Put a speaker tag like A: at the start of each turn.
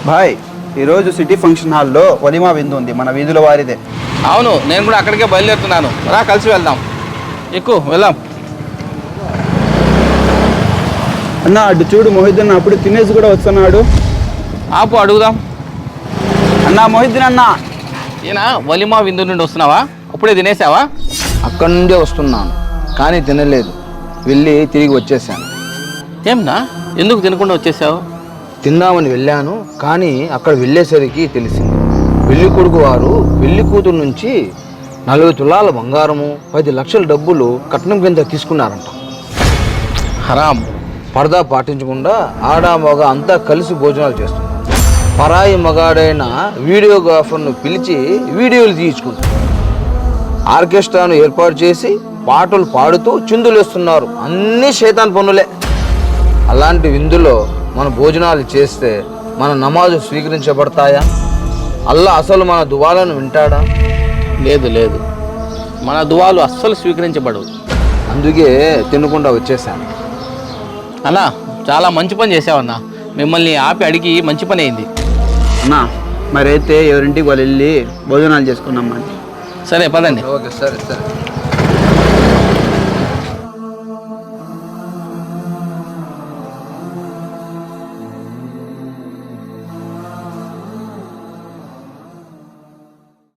A: భాయ్ ఈరోజు city function హాల్లో వలిమా విందు ఉంది, మన వీధుల వారిదే.
B: అవును, నేను కూడా అక్కడికే బయలుదేరుతున్నాను. రా కలిసి వెళ్దాం. ఎక్కువ వెళ్దాం.
A: అన్న అటు చూడు, మొహిద్దీన్ అప్పుడు తినేసి కూడా వస్తున్నాడు.
B: ఆపు అడుగుదాం.
A: అన్నా మొహిద్దీన్ అన్న.
B: ఈయన వలిమా విందు నుండి వస్తున్నావా? అప్పుడే తినేసావా?
C: అక్కడి నుండే వస్తున్నాను, కానీ తినలేదు. వెళ్ళి తిరిగి వచ్చేసాను.
B: ఏమన్నా, ఎందుకు తినకుండా వచ్చేసావు?
C: తిందామని వెళ్ళాను, కానీ అక్కడ వెళ్ళేసరికి తెలిసింది పెళ్లి కొడుకు వారు పెళ్లి కూతురు నుంచి 40 తులాల బంగారము 10 లక్షల డబ్బులు కట్నం కింద తీసుకున్నారంట.
B: హరాం.
C: పరదా పాటించకుండా ఆడా మగ అంతా కలిసి భోజనాలు చేస్తున్నారు. పరాయి మగాడైన వీడియోగ్రాఫర్ను పిలిచి వీడియోలు తీయించుకుంటారు. ఆర్కెస్ట్రాను ఏర్పాటు చేసి పాటలు పాడుతూ చిందులేస్తున్నారు. అన్నీ శైతాన్ పనులే. అలాంటి విందులో మన భోజనాలు చేస్తే మన నమాజు స్వీకరించబడతాయా? అల్లా అసలు మన దువాలను వింటాడా?
B: లేదు లేదు, మన దువాలు అస్సలు స్వీకరించబడవు.
C: అందుకే తినకుండా వచ్చేసాను.
B: అన్నా, చాలా మంచి పని చేసావన్నా. మిమ్మల్ని ఆపి అడిగి మంచి పని అయింది.
A: అన్నా మరైతే ఎవరింటికి వాళ్ళు వెళ్ళి భోజనాలు చేసుకున్నాం.
B: సరే పదండి.
C: ఓకే, సరే సరే.